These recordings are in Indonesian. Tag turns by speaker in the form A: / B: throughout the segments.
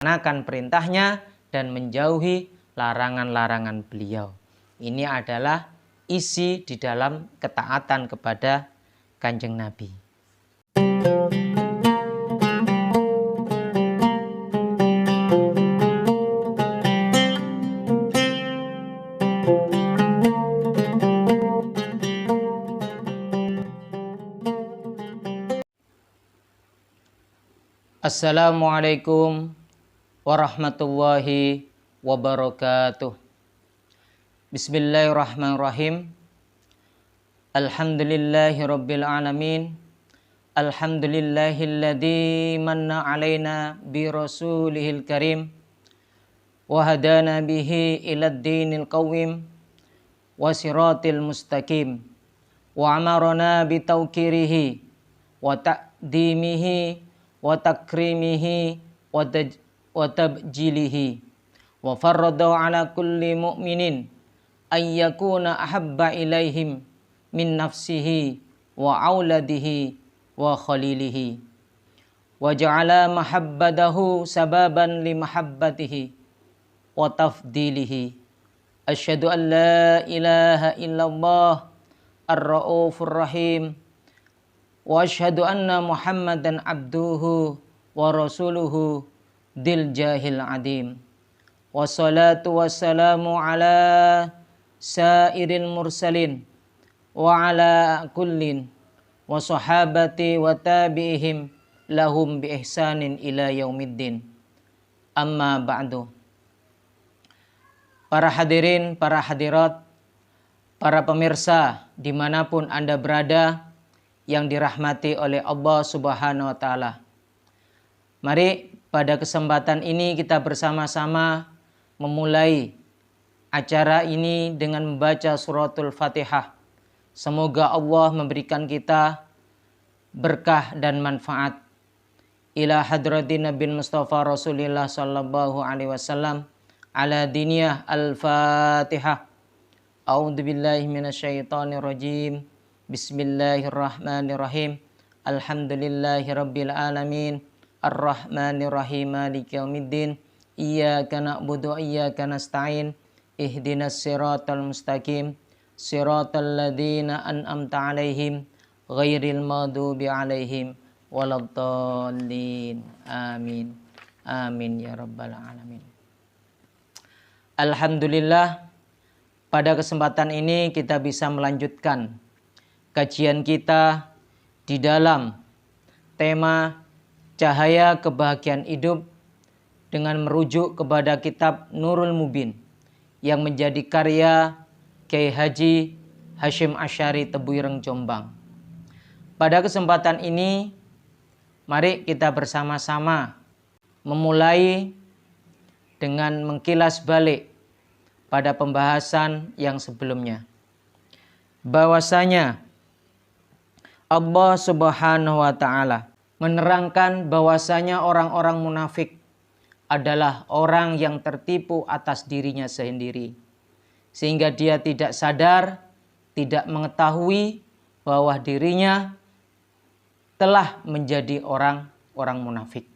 A: melaksanakan perintahnya dan menjauhi larangan-larangan beliau. Ini adalah isi di dalam ketaatan kepada Kanjeng Nabi. Assalamualaikum warahmatullahi wabarakatuh. Bismillahirrahmanirrahim. Alhamdulillahi rabbil alamin. Alhamdulillahilladzi manna alaina bi rasulihil karim wa hadana bihi ilad dinil qawim wa siratil mustaqim wa amarna bi tawqirihi wa ta'dimihi wa takrimihi wa tabjilihi wa farrada ala kulli mu'minin ay yakuna ahabba ilaihim min nafsihi wa auladihi wa khalilihi wa ja'ala mahabbadahu sababan li mahabbatihi wa tafdilihi. Asyhadu an la ilaha illallah ar-raufur rahim wa asyhadu anna Muhammadan abduhu wa rasuluhu dil jahil adim. Wassalatu wassalamu ala sairil mursalin wa ala kullin wa sahabati wa tabi'ihim lahum bi ihsanin ila yaumiddin. Amma ba'du. Para hadirin, para hadirat, para pemirsa dimanapun Anda berada yang dirahmati oleh Allah Subhanahu wa Ta'ala. Mari pada kesempatan ini kita bersama-sama memulai acara ini dengan membaca suratul Fatihah. Semoga Allah memberikan kita berkah dan manfaat. Ila hadratin Nabi Mustafa Rasulullah sallallahu alaihi wasallam ala diniyah al-Fatihah. A'udzu billahi minasyaitonir rajim. Bismillahirrahmanirrahim. Alhamdulillahi rabbil alamin. Ar-Rahmanirrahim. Maliki yaumiddin. Iyyaka na'budu wa iyyaka nasta'in. Ihdinas siratal mustaqim. Siratal ladzina an'amta 'alaihim ghairil maghdubi 'alaihim waladdallin. Amin. Amin ya rabbal alamin. Alhamdulillah, pada kesempatan ini kita bisa melanjutkan kajian kita di dalam tema cahaya kebahagiaan hidup dengan merujuk kepada kitab Nurul Mubin yang menjadi karya Kiai Haji Hasyim Asy'ari Tebuireng Jombang. Pada kesempatan ini mari kita bersama-sama memulai dengan mengkilas balik pada pembahasan yang sebelumnya, bahwasanya Allah Subhanahu wa Ta'ala menerangkan bahwasanya orang-orang munafik adalah orang yang tertipu atas dirinya sendiri, sehingga dia tidak sadar, tidak mengetahui bahwa dirinya telah menjadi orang munafik.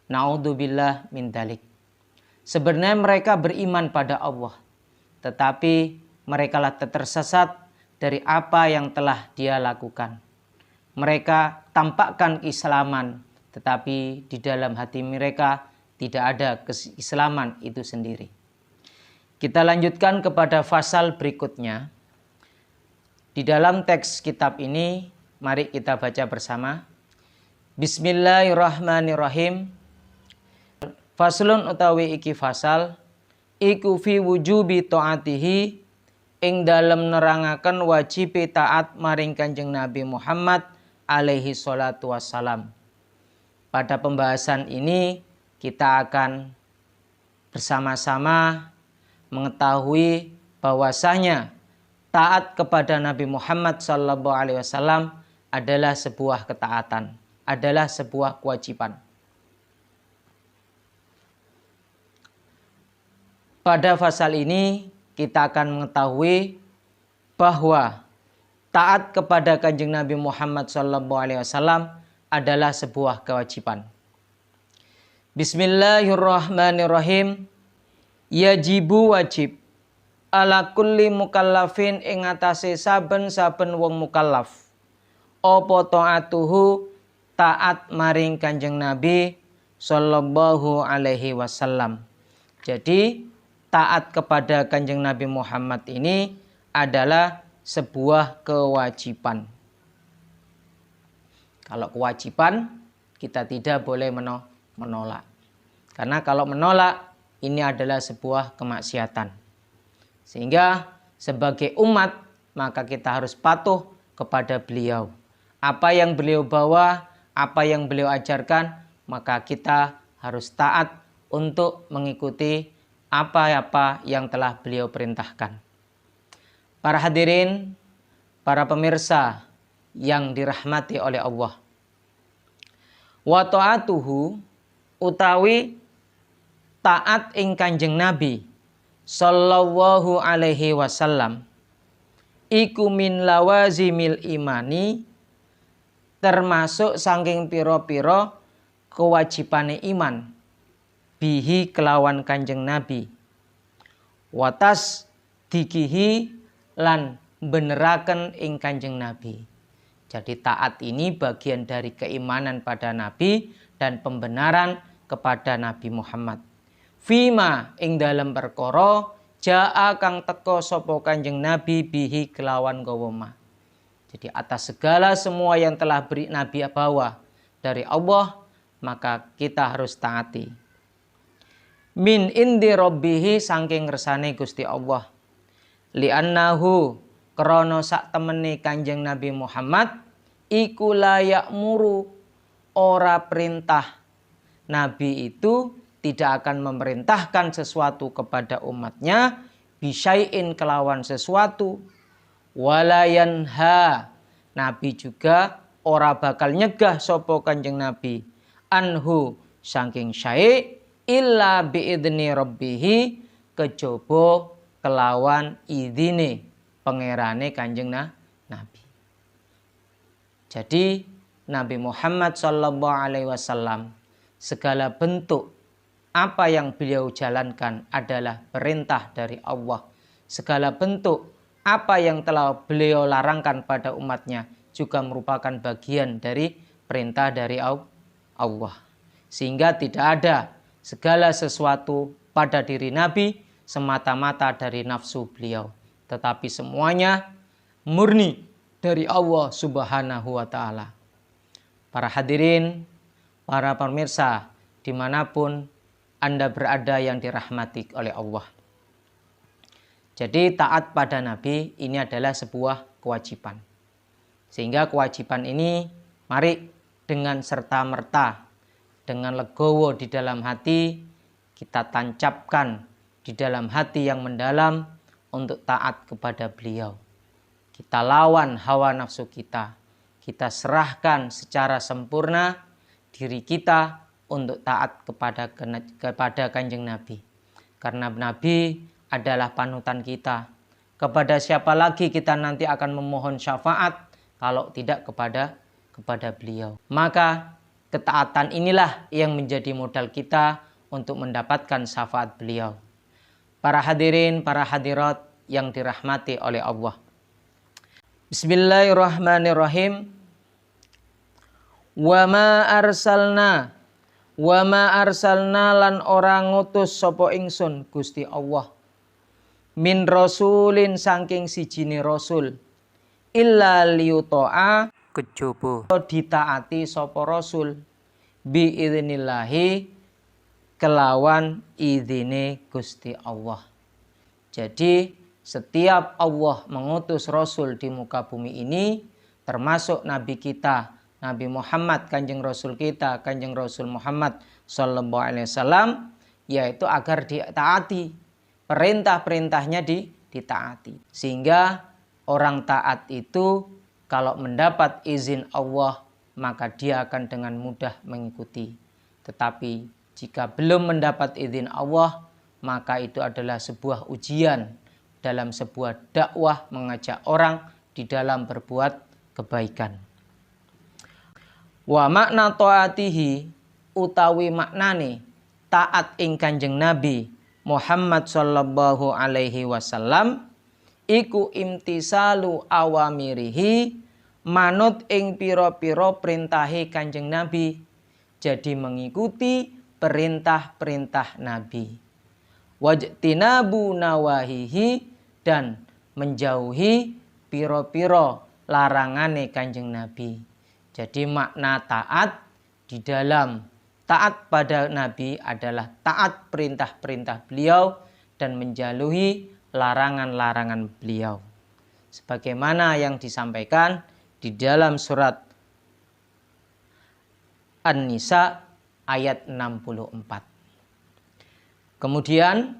A: Na'udzubillah min dzalik. Sebenarnya mereka beriman pada Allah, tetapi mereka tersesat dari apa yang telah dia lakukan. Mereka tampakkan keislaman, tetapi di dalam hati mereka tidak ada keislaman itu sendiri. Kita lanjutkan kepada fasal berikutnya. Di dalam teks kitab ini, mari kita baca bersama. Bismillahirrahmanirrahim. Faslun utawi iki fasal, iku fi wujubi ta'atihi, ing dalem nerangaken wajib taat maring Kanjeng Nabi Muhammad alaihi salatu wassalam. Pada pembahasan ini kita akan bersama-sama mengetahui bahwasanya taat kepada Nabi Muhammad sallallahu alaihi wasallam adalah sebuah ketaatan, adalah sebuah kewajiban. Pada fasal ini kita akan mengetahui bahwa taat kepada Kanjeng Nabi Muhammad sallallahu alaihi wasallam adalah sebuah kewajiban. Bismillahirrahmanirrahim. Yajibu wajib ala kulli mukallafin ing atase saben-saben wong mukallaf apa taatuhu taat maring Kanjeng Nabi sallallahu alaihi wasallam. Jadi taat kepada Kanjeng Nabi Muhammad ini adalah sebuah kewajiban. Kalau kewajiban kita tidak boleh menolak. Karena kalau menolak ini adalah sebuah kemaksiatan. Sehingga sebagai umat maka kita harus patuh kepada beliau. Apa yang beliau bawa, apa yang beliau ajarkan, maka kita harus taat untuk mengikuti apa-apa yang telah beliau perintahkan. Para hadirin, para pemirsa yang dirahmati oleh Allah. Wa ta'atuhu utawi taat ing Kanjeng Nabi sallallahu alaihi wasallam iku min lawazimil imani, termasuk saking piro-piro kewajibane iman bihi kelawan Kanjeng Nabi, watas dikihi lan beneraken ing Kanjeng Nabi. Jadi taat ini bagian dari keimanan pada Nabi dan pembenaran kepada Nabi Muhammad. Fima ing dalam perkara jaa kang teko sapa Kanjeng Nabi bihi kelawan gawama. Jadi atas segala semua yang telah beri Nabi bawa dari Allah, maka kita harus taati. Min indi rabbihi saking ngersane Gusti Allah. Li'annahu krana sak temene Kanjeng Nabi Muhammad iku layak muru ora perintah. Nabi itu tidak akan memerintahkan sesuatu kepada umatnya bisyai'in kelawan sesuatu, walayanha Nabi juga ora bakal nyegah sapa Kanjeng Nabi anhu saking syai' illa biidni rabbihi kejaba kelawan idine pangerane Kanjeng Nabi. Jadi Nabi Muhammad sallallahu alaihi wasallam segala bentuk apa yang beliau jalankan adalah perintah dari Allah. Segala bentuk apa yang telah beliau larangkan pada umatnya juga merupakan bagian dari perintah dari Allah. Sehingga tidak ada segala sesuatu pada diri Nabi semata-mata dari nafsu beliau. Tetapi semuanya murni dari Allah Subhanahu wa ta'ala. Para hadirin, para pemirsa dimanapun Anda berada yang dirahmati oleh Allah. Jadi taat pada Nabi ini adalah sebuah kewajiban. Sehingga kewajiban ini mari dengan serta-merta, dengan legowo di dalam hati, kita tancapkan di dalam hati yang mendalam untuk taat kepada beliau. Kita lawan hawa nafsu kita. Kita serahkan secara sempurna diri kita untuk taat kepada Kanjeng Nabi. Karena Nabi adalah panutan kita. Kepada siapa lagi kita nanti akan memohon syafaat kalau tidak kepada beliau. Maka ketaatan inilah yang menjadi modal kita untuk mendapatkan syafaat beliau. Para hadirin, para hadirat yang dirahmati oleh Allah. Bismillahirrahmanirrahim. Wa ma arsalna lan orang ngutus sapa ingsun Gusti Allah min rasulin saking sijine rasul illa liyuta'a kejaba ditaati sapa rasul bi idznillahi kelawan izine Gusti Allah. Jadi setiap Allah mengutus rasul di muka bumi ini, termasuk nabi kita Nabi Muhammad, Kanjeng Rasul kita, Kanjeng Rasul Muhammad sallallahu alaihi wasallam, yaitu agar ditaati, perintah-perintahnya ditaati. Sehingga orang taat itu kalau mendapat izin Allah, maka dia akan dengan mudah mengikuti. Tetapi jika belum mendapat izin Allah, maka itu adalah sebuah ujian dalam sebuah dakwah mengajak orang di dalam berbuat kebaikan. Wa makna ta'atihi utawi maknane taat ing Kanjeng Nabi Muhammad sallallahu alaihi wasallam iku imtisalu awamirihi, manut ing pira-pira perintahe Kanjeng Nabi, jadi mengikuti perintah-perintah Nabi. Wajtinabu nawahihi, dan menjauhi pira-pira larangane Kanjeng Nabi. Jadi makna taat di dalam taat pada Nabi adalah taat perintah-perintah beliau dan menjauhi larangan-larangan beliau. Sebagaimana yang disampaikan di dalam surat An-Nisa ayat 64. Kemudian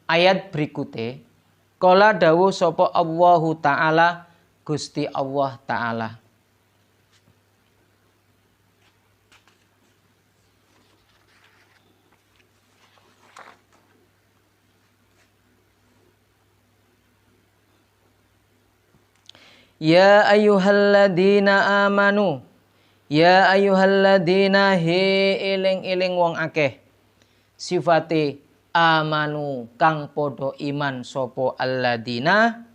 A: ayat berikutnya, qala dawuh sapa Allahu Ta'ala, Gusti Allah Ta'ala. Ya ayyuhalladzina amanu, ya ayyuhalladzina he eling-eling wong akeh. Sifate amanu kang podo iman sopo alladzina,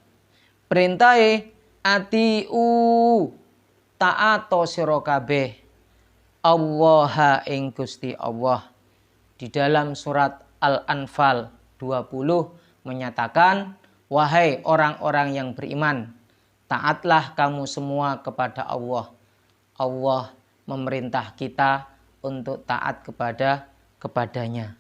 A: perintahe atiu taato sira kabeh Allah ing Gusti Allah. Di dalam surat Al-Anfal 20 menyatakan, wahai orang-orang yang beriman, taatlah kamu semua kepada Allah. Allah memerintah kita untuk taat kepadanya.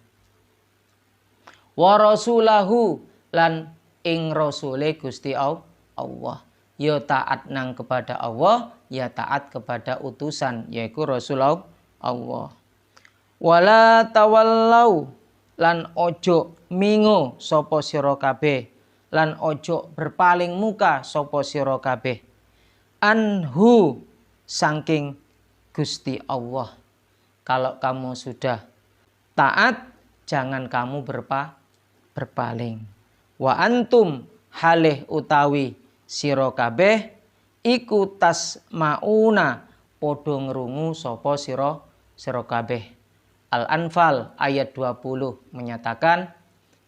A: Wa rasulahu, lan ing rasule Gusti Allah. Ya taat nang kepada Allah, ya taat kepada utusan yaitu Rasulullah Allah. Wala tawallau, lan ojo mingo sapa sira kabeh, lan ojo berpaling muka sapa sira kabeh anhu saking Gusti Allah. Kalau kamu sudah taat, jangan kamu berpaling. Wa antum halih utawi sira kabeh iku tasmauna padha ngrungu sapa sira kabeh. Al-Anfal ayat 20 menyatakan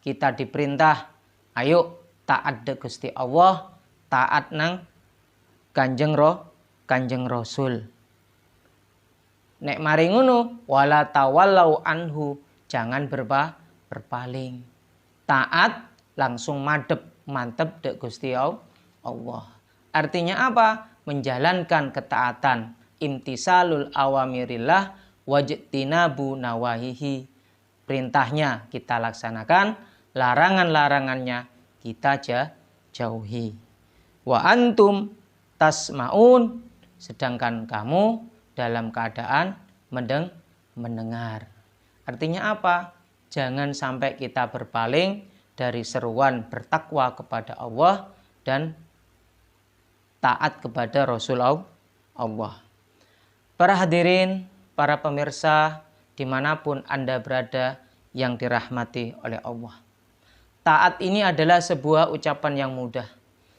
A: kita diperintah ayo taat de Gusti Allah, taat nang Kanjeng Rasul. Nek mari ngono wala tawallau anhu, jangan berpaling. Taat langsung mantep de Gusti Allah. Artinya apa? Menjalankan ketaatan, imtisalul awamirillah wajtinabu nawahihi. Perintahnya kita laksanakan, larangan-larangannya kita jauhi. Wa antum tasmaun, sedangkan kamu dalam keadaan mendengar. Artinya apa? Jangan sampai kita berpaling dari seruan bertakwa kepada Allah dan taat kepada Rasulullah Allah. Para hadirin, para pemirsa dimanapun Anda berada yang dirahmati oleh Allah. Taat ini adalah sebuah ucapan yang mudah.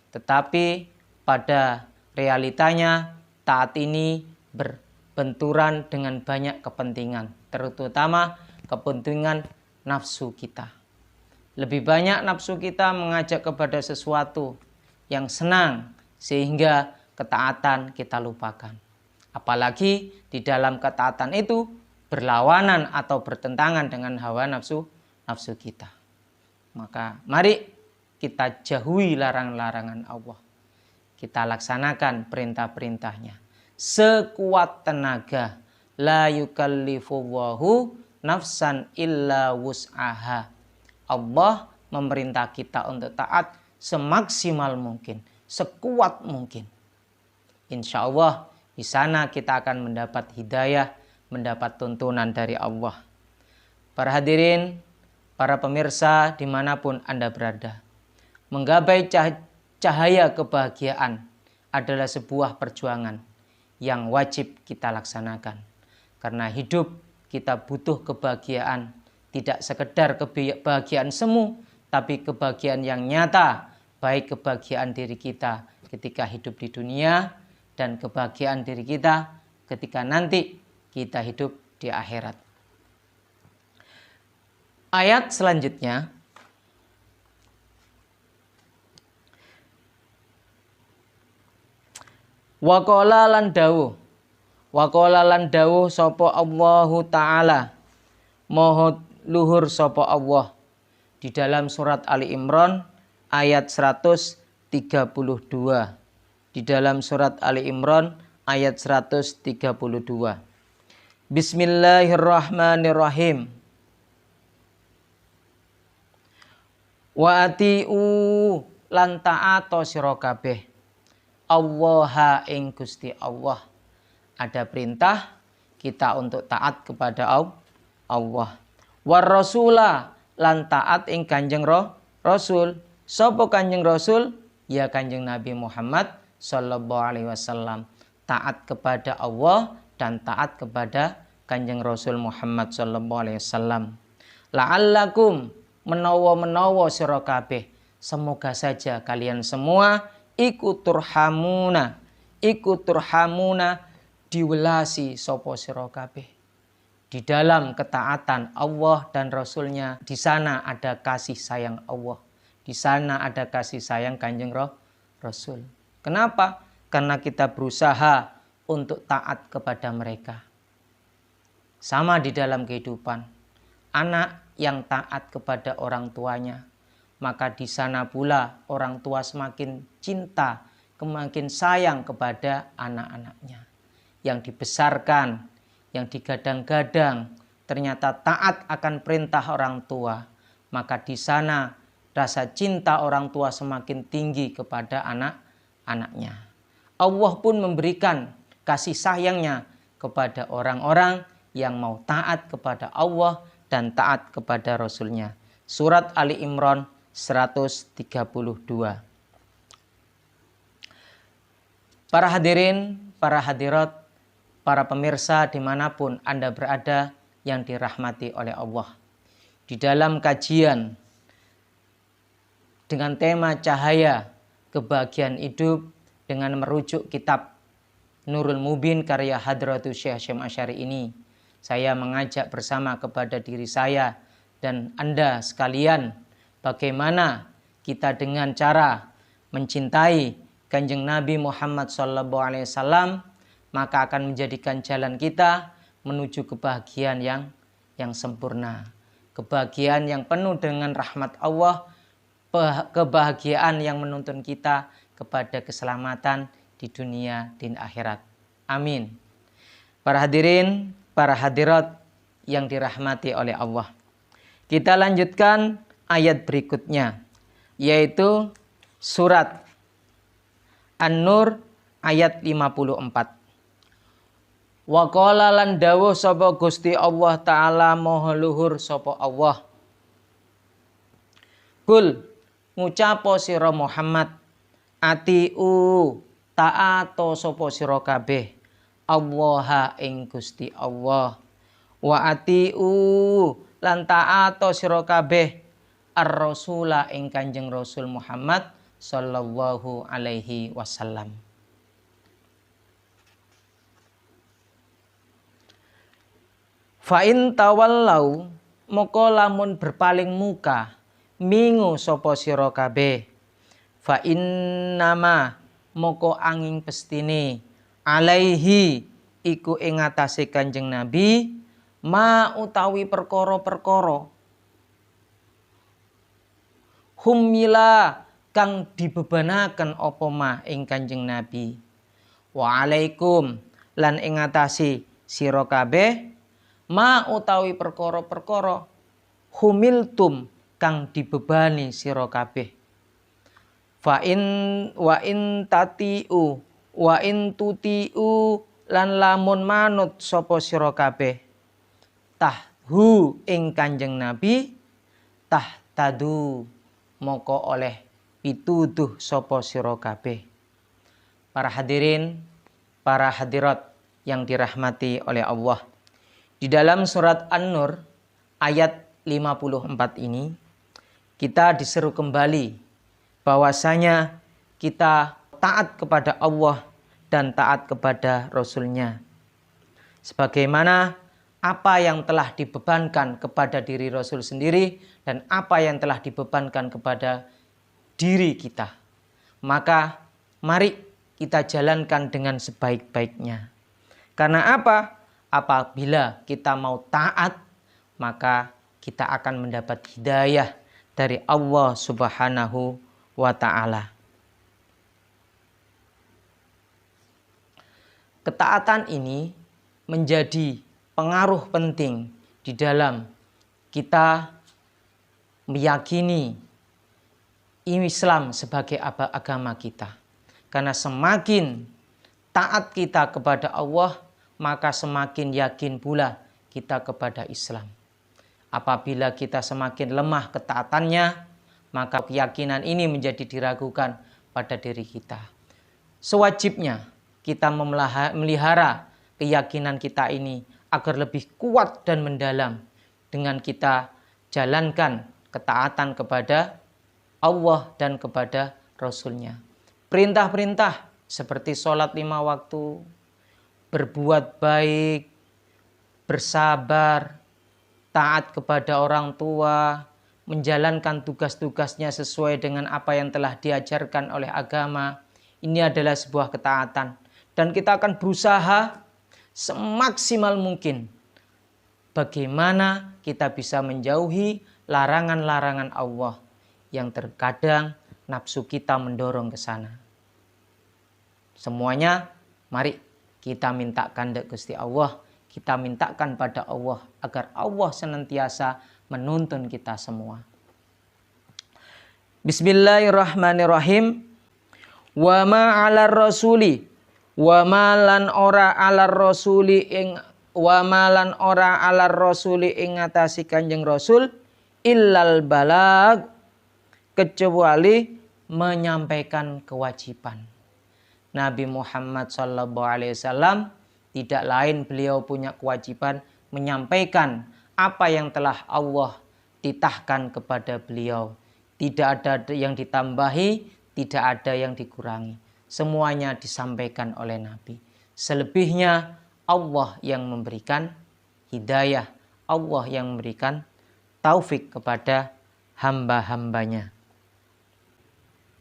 A: Tetapi pada realitanya taat ini berbenturan dengan banyak kepentingan. Terutama kepentingan nafsu kita. Lebih banyak nafsu kita mengajak kepada sesuatu yang senang sehingga ketaatan kita lupakan. Apalagi di dalam ketaatan itu berlawanan atau bertentangan dengan hawa nafsu kita. Maka mari kita jauhi larangan-larangan Allah. Kita laksanakan perintah-perintahnya sekuat tenaga. La yukallifullahu nafsan illa wus'aha. Allah memerintah kita untuk taat semaksimal mungkin, sekuat mungkin. Insya Allah di sana kita akan mendapat hidayah, mendapat tuntunan dari Allah. Para hadirin, para pemirsa dimanapun Anda berada, menggapai cahaya kebahagiaan adalah sebuah perjuangan yang wajib kita laksanakan. Karena hidup kita butuh kebahagiaan, tidak sekedar kebahagiaan semu, tapi kebahagiaan yang nyata, baik kebahagiaan diri kita ketika hidup di dunia dan kebahagiaan diri kita ketika nanti kita hidup di akhirat. Ayat selanjutnya, waqala lan dawuh sapa Allahu taala moho luhur sapa Allah di dalam surat Ali Imran ayat 132. Di dalam surat Ali Imran ayat 132. Bismillahirrahmanirrahim. Wa atiu lan ta'ato sira kabeh Allaha ing Gusti Allah. Ada perintah kita untuk taat kepada Allah. War rasula lan taat ing Kanjeng Rasul. Sapa Kanjeng Rasul? Ya Kanjeng Nabi Muhammad sallallahu alaihi wasallam. Taat kepada Allah dan taat kepada Kanjeng Rasul Muhammad sallallahu alaihi wasallam. La'allakum menawa sira kabeh, semoga saja kalian semua iku turhamuna diwelasi sapa sira kabeh. Di dalam ketaatan Allah dan Rasulnya, di sana ada kasih sayang Allah. Di sana ada kasih sayang Kanjeng Rasul. Kenapa? Karena kita berusaha untuk taat kepada mereka. Sama di dalam kehidupan. Anak yang taat kepada orang tuanya, maka di sana pula orang tua semakin cinta, semakin sayang kepada anak-anaknya. Yang dibesarkan, yang digadang-gadang, ternyata taat akan perintah orang tua, maka di sana rasa cinta orang tua semakin tinggi kepada anak-anaknya. Allah pun memberikan kasih sayangnya kepada orang-orang yang mau taat kepada Allah dan taat kepada Rasulnya. Surat Ali Imran 132. Para hadirin, para hadirat, para pemirsa dimanapun Anda berada yang dirahmati oleh Allah. Di dalam kajian dengan tema cahaya kebahagiaan hidup dengan merujuk kitab Nurul Mubin karya Hadratus Syekh Hasyim Asy'ari ini, saya mengajak bersama kepada diri saya dan Anda sekalian bagaimana kita dengan cara mencintai Kanjeng Nabi Muhammad SAW, maka akan menjadikan jalan kita menuju kebahagiaan yang sempurna. Kebahagiaan yang penuh dengan rahmat Allah, kebahagiaan yang menuntun kita kepada keselamatan di dunia dan akhirat. Amin. Para hadirin, para hadirat yang dirahmati oleh Allah. Kita lanjutkan ayat berikutnya, yaitu surat An-Nur ayat 54. Wa qala lan dawuh sapa Gusti Allah taala maha luhur sapa Allah. Kul ngucapo sira Muhammad, atiu ta'ato sapa sira kabeh Allah ing Gusti Allah. Wa atiu lan ta'ato sira kabeh ar-rasula ing Kanjeng Rasul Muhammad sallallahu alaihi wasallam. Fa in tawallau moko lamun berpaling muka mingu sapa sira kabeh, fa innama moko angin pestine alaihi iku ing atase Kanjeng Nabi ma utawi perkara-perkara humila kang dibebanaken apa ma ing Kanjeng Nabi. Wa alaikum lan ing atase sira kabeh ma utawi perkara-perkara humiltum kang dibebani sira kabeh. Fa in wa in tatiu wa in tutiu lan lamun manut sapa sira kabeh tahhu ing Kanjeng Nabi tahtadu moko oleh pituduh sapa sira kabeh. Para hadirin, para hadirat yang dirahmati oleh Allah. Di dalam surat An-Nur ayat 54 ini kita diseru kembali bahwasanya kita taat kepada Allah dan taat kepada Rasul-Nya. Sebagaimana apa yang telah dibebankan kepada diri Rasul sendiri dan apa yang telah dibebankan kepada diri kita. Maka mari kita jalankan dengan sebaik-baiknya. Karena apa? Apabila kita mau taat, maka kita akan mendapat hidayah dari Allah Subhanahu wa ta'ala. Ketaatan ini menjadi pengaruh penting di dalam kita meyakini Islam sebagai agama kita. Karena semakin taat kita kepada Allah, maka semakin yakin pula kita kepada Islam. Apabila kita semakin lemah ketaatannya, maka keyakinan ini menjadi diragukan pada diri kita. Sewajibnya kita memelihara keyakinan kita ini agar lebih kuat dan mendalam dengan kita jalankan ketaatan kepada Allah dan kepada Rasul-Nya. Perintah-perintah seperti sholat 5 waktu, berbuat baik, bersabar, taat kepada orang tua, menjalankan tugas-tugasnya sesuai dengan apa yang telah diajarkan oleh agama. Ini adalah sebuah ketaatan. Dan kita akan berusaha semaksimal mungkin bagaimana kita bisa menjauhi larangan-larangan Allah yang terkadang nafsu kita mendorong ke sana. Semuanya mari kita mintakan kepada Gusti Allah, kita mintakan pada Allah agar Allah senantiasa menuntun kita semua. Bismillahirrahmanirrahim. Wa ma 'alar rasuli wa ma lan ora 'alar rasuli ing wa ma lan ora 'alar rasuli ing ngatasi Kanjeng Rasul illal balag, kecuali menyampaikan kewajiban. Nabi Muhammad SAW tidak lain beliau punya kewajiban menyampaikan apa yang telah Allah titahkan kepada beliau. Tidak ada yang ditambahi, tidak ada yang dikurangi. Semuanya disampaikan oleh Nabi. Selebihnya Allah yang memberikan hidayah, Allah yang memberikan taufik kepada hamba-hambanya.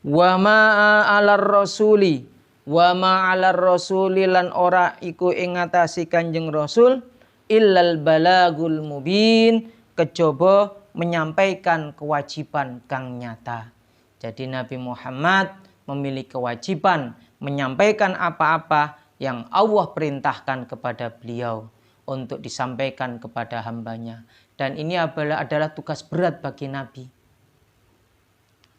A: Wa ma 'alar rasuli wa ma 'alar rasuli lan ora iku ing ngatasi Kanjeng Rasul illal balagul mubin, kejaba menyampaikan kewajiban kang nyata. Jadi Nabi Muhammad memiliki kewajiban menyampaikan apa-apa yang Allah perintahkan kepada beliau untuk disampaikan kepada hambanya. Dan ini adalah tugas berat bagi Nabi.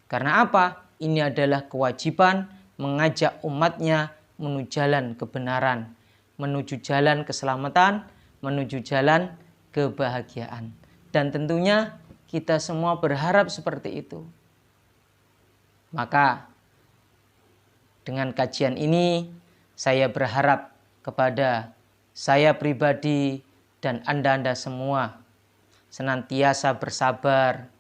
A: Karena apa? Ini adalah kewajiban mengajak umatnya menuju jalan kebenaran, menuju jalan keselamatan, menuju jalan kebahagiaan. Dan tentunya kita semua berharap seperti itu. Maka dengan kajian ini saya berharap kepada saya pribadi dan Anda semua senantiasa bersabar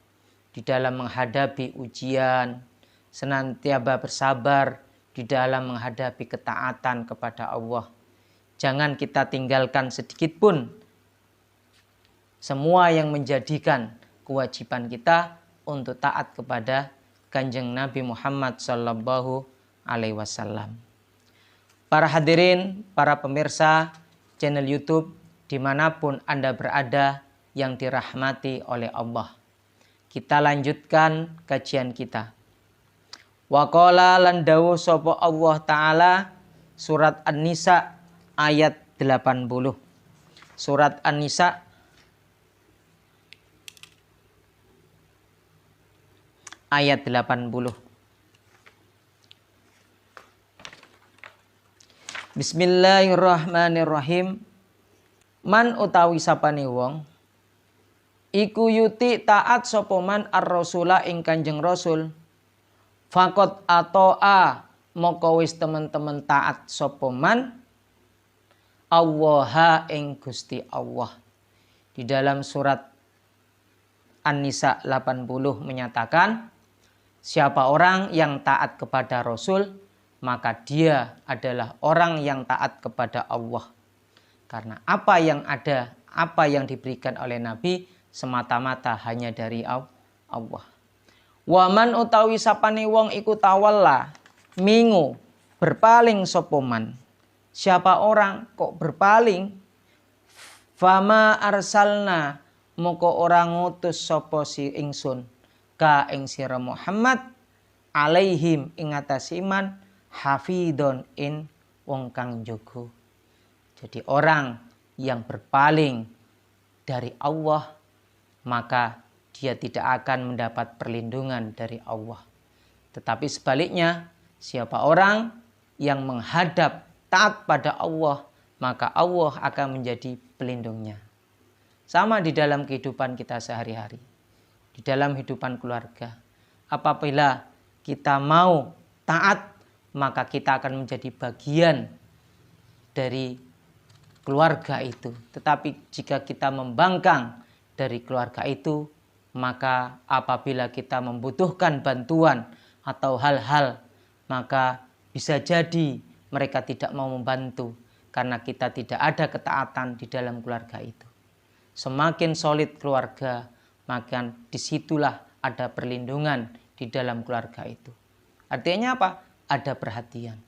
A: di dalam menghadapi ujian, senantiasa bersabar di dalam menghadapi ketaatan kepada Allah. Jangan kita tinggalkan sedikit pun semua yang menjadikan kewajiban kita untuk taat kepada Kanjeng Nabi Muhammad sallallahu alaihi wasallam. Para hadirin, para pemirsa channel YouTube dimanapun Anda berada yang dirahmati oleh Allah. Kita lanjutkan kajian kita. Wa qala lan dawuh sapa Allah Ta'ala surat An-Nisa ayat 80. Surat An-Nisa ayat 80. Bismillahirrahmanirrahim. Man utawi sapane wong iku yuti taat sapa man ar-rasula ing Kanjeng Rasul, faqat ato'a moko wis teman-teman taat sapa man Allah ing Gusti Allah. Di dalam surat An-Nisa 80 menyatakan, siapa orang yang taat kepada Rasul, maka dia adalah orang yang taat kepada Allah. Karena apa yang ada apa yang diberikan oleh Nabi semata-mata hanya dari Allah. Waman utawi sapane wong iku tawalla mingu berpaling sopoman. Siapa orang kok berpaling? Fama arsalna moko orang ngutus sopo si ingsun ka ing sira Muhammad alaihim ing atase iman hafidon in wong kang jaga. Jadi orang yang berpaling dari Allah maka dia tidak akan mendapat perlindungan dari Allah. Tetapi sebaliknya, siapa orang yang menghadap taat pada Allah, maka Allah akan menjadi pelindungnya. Sama di dalam kehidupan kita sehari-hari, di dalam kehidupan keluarga. Apabila kita mau taat, maka kita akan menjadi bagian dari keluarga itu. Tetapi jika kita membangkang dari keluarga itu, maka apabila kita membutuhkan bantuan atau hal-hal, maka bisa jadi mereka tidak mau membantu karena kita tidak ada ketaatan di dalam keluarga itu. Semakin solid keluarga, maka disitulah ada perlindungan di dalam keluarga itu. Artinya apa? Ada perhatian.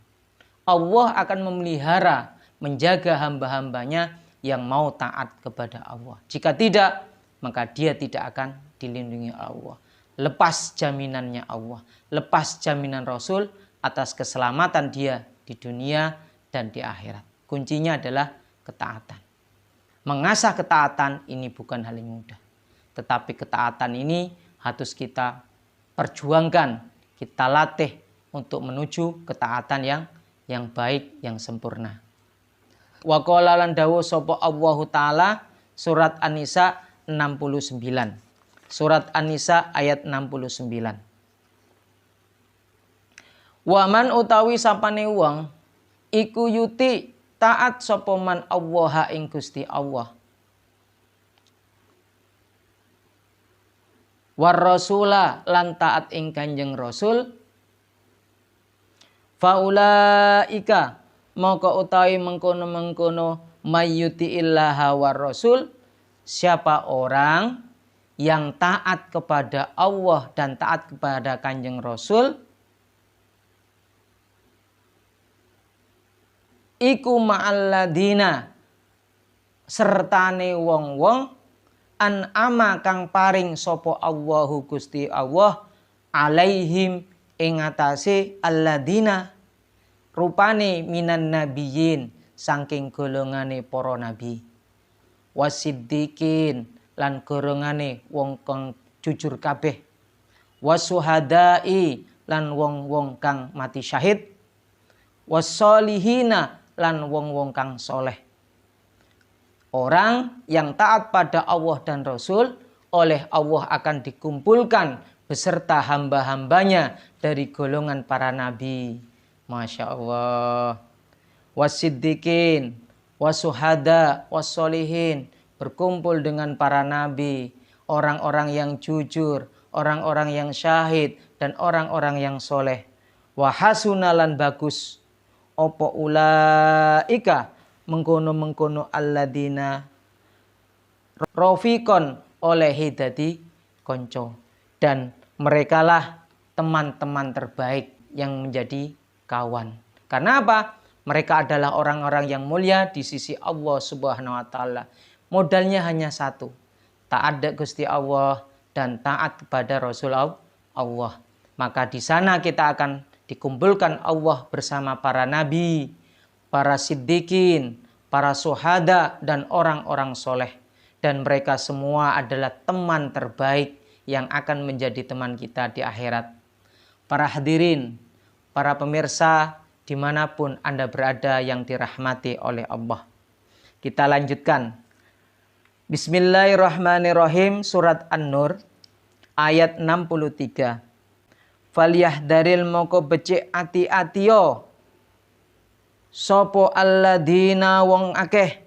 A: Allah akan memelihara, menjaga hamba-hambanya yang mau taat kepada Allah. Jika tidak, maka dia tidak akan dilindungi Allah. Lepas jaminannya Allah, lepas jaminan Rasul atas keselamatan dia di dunia dan di akhirat. Kuncinya adalah ketaatan. Mengasah ketaatan ini bukan hal yang mudah. Tetapi ketaatan ini harus kita perjuangkan, kita latih untuk menuju ketaatan yang baik, yang sempurna. Wa qala lan dawuh sapa Allahu taala surat An-Nisa 69. Surat An-Nisa ayat 69. Waman utawi sapane wong iku yuti taat sapa man Allah ing Gusti Allah. War rasula lan taat ing Kanjeng Rasul. Faulaika maka utawi mengkono-mengkono mayyuti illaha war rasul. Siapa orang yang taat kepada Allah dan taat kepada Kanjeng Rasul, iku ma'alladina sertane wong-wong an'ama kang paring sapa Allahu Gusti Allah alaihim ing atase alladina rupane minan nabiyyin saking golongane para nabi, wasiddiqin lan golongane wong kang jujur kabeh, wasuhadai lan wong-wong kang mati syahid, wasolihina lan wong-wong kang soleh. Orang yang taat pada Allah dan Rasul oleh Allah akan dikumpulkan beserta hamba-hambanya dari golongan para nabi. Masya Allah. Wasiddiqin, wasuhada, wasolihin. Berkumpul dengan para nabi, orang-orang yang jujur, orang-orang yang syahid, dan orang-orang yang soleh. Wahasunalan bagus. Opo ulaika mengkono-mengkono alladina rofikon oleh hidati konco. Dan merekalah teman-teman terbaik yang menjadi kawan. Karena apa? Mereka adalah orang-orang yang mulia di sisi Allah Subhanahu wa taala. Modalnya hanya satu, taat Gusti Allah dan taat kepada Rasul Allah. Maka di sana kita akan dikumpulkan Allah bersama para nabi, para siddiqin, para syuhada dan orang-orang soleh. Dan mereka semua adalah teman terbaik yang akan menjadi teman kita di akhirat. Para hadirin, para pemirsa dimanapun Anda berada yang dirahmati oleh Allah. Kita lanjutkan. Bismillahirrahmanirrahim, surat An-Nur ayat 63. Falyahdaril moko becik ati-atiyo sopo alladina wong akeh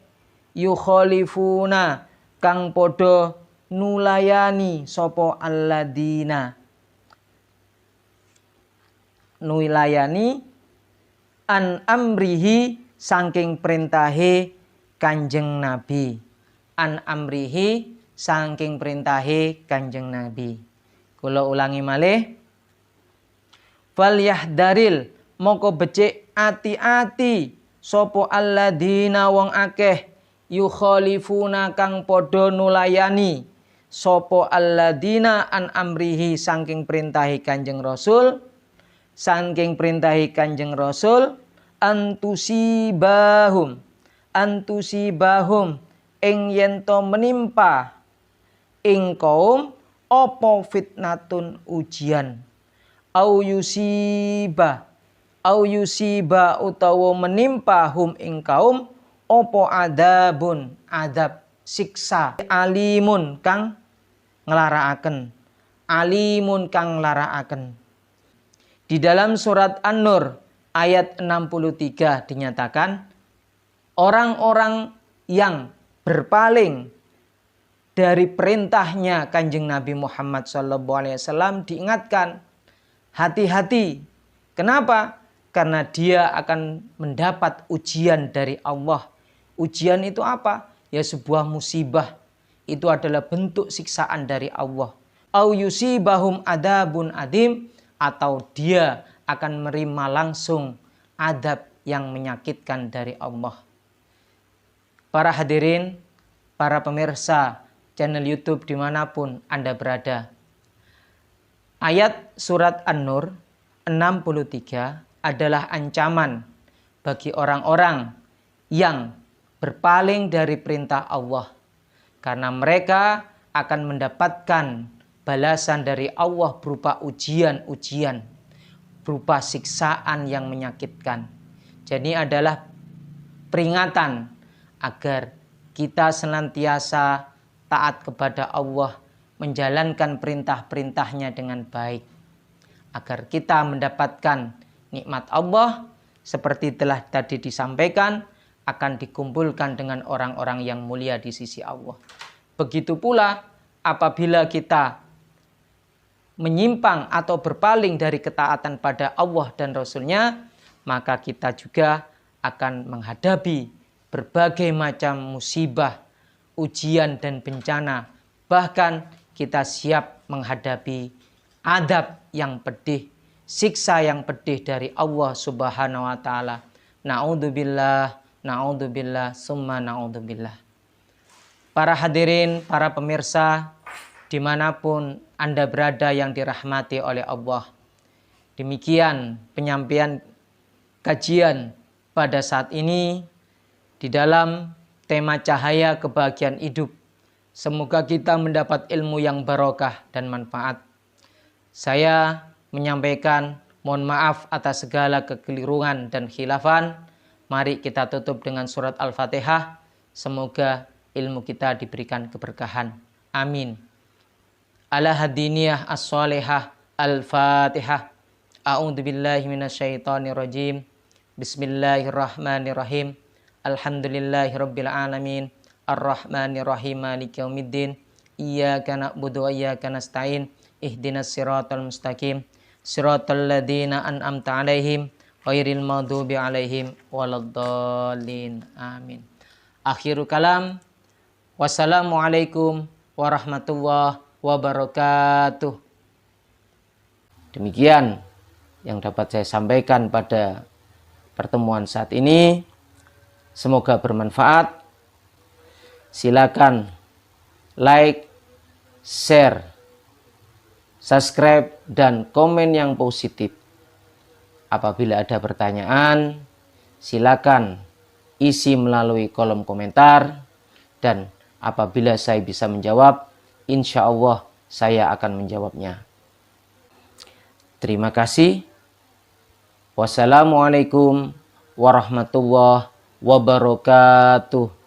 A: yukhalifuna kang podo nulayani sopo alladina nulayani an amrihi saking perintahe Kanjeng Nabi. an amrihi saking perintahe Kanjeng Nabi. Kula ulangi malih. Fal yahdaril moko becik ati-ati sapa alladzina wong akeh yukhalifuna kang padha nulayani sapa alladzina an amrihi saking perintahe Kanjeng Rasul saking perintahe Kanjeng Rasul antusibahum ing yen to menimpa ing kaum apa fitnatun ujian au yusiba utawa menimpa hum ing kaum apa adabun adab siksa alimun kang nglarakaken di dalam surat An-Nur ayat 63 dinyatakan orang-orang yang berpaling dari perintahnya Kanjeng Nabi Muhammad SAW diingatkan hati-hati. Kenapa? Karena dia akan mendapat ujian dari Allah. Ujian itu apa? Ya sebuah musibah. Itu adalah bentuk siksaan dari Allah. Au yusibahum adabun adim, atau dia akan menerima langsung adab yang menyakitkan dari Allah. Para hadirin, para pemirsa channel YouTube dimanapun Anda berada. Ayat surat An-Nur 63 adalah ancaman bagi orang-orang yang berpaling dari perintah Allah. Karena mereka akan mendapatkan balasan dari Allah berupa ujian-ujian, berupa siksaan yang menyakitkan. Jadi adalah peringatan agar kita senantiasa taat kepada Allah, menjalankan perintah-perintahnya dengan baik. Agar kita mendapatkan nikmat Allah seperti telah tadi disampaikan, akan dikumpulkan dengan orang-orang yang mulia di sisi Allah. Begitu pula apabila kita menyimpang atau berpaling dari ketaatan pada Allah dan Rasul-Nya, maka kita juga akan menghadapi berbagai macam musibah, ujian dan bencana. Bahkan kita siap menghadapi adab yang pedih, siksa yang pedih dari Allah Subhanahu wa taala. Na'udzubillah, summa na'udzubillah. Para hadirin, para pemirsa, dimanapun Anda berada yang dirahmati oleh Allah. Demikian penyampaian kajian pada saat ini di dalam tema cahaya kebahagiaan hidup. Semoga kita mendapat ilmu yang barokah dan manfaat. Saya menyampaikan mohon maaf atas segala kekeliruan dan khilafan. Mari kita tutup dengan surat Al-Fatihah. Semoga ilmu kita diberikan keberkahan. Amin. Ala hadiniyah as-salihah Al-Fatihah. A'udzubillahi minasyaitonirrajim. Bismillahirrahmanirrahim. Alhamdulillahirabbil alamin. Ar-Rahmanirrahim. Maliki yaumiddin. Iyyaka na'budu wa iyyaka nasta'in. Ihdinas siratal mustaqim. Siratal ladzina an'amta 'alaihim ghairil maghdubi 'alaihim waladdallin. Amin. Akhirul kalam. Wassalamualaikum warahmatullahi wabarakatuh. Demikian yang dapat saya sampaikan pada pertemuan saat ini. Semoga bermanfaat. Silakan like, share, subscribe, dan komen yang positif. Apabila ada pertanyaan, silakan isi melalui kolom komentar. Dan apabila saya bisa menjawab, insya Allah saya akan menjawabnya. Terima kasih. Wassalamualaikum warahmatullahi wabarakatuh.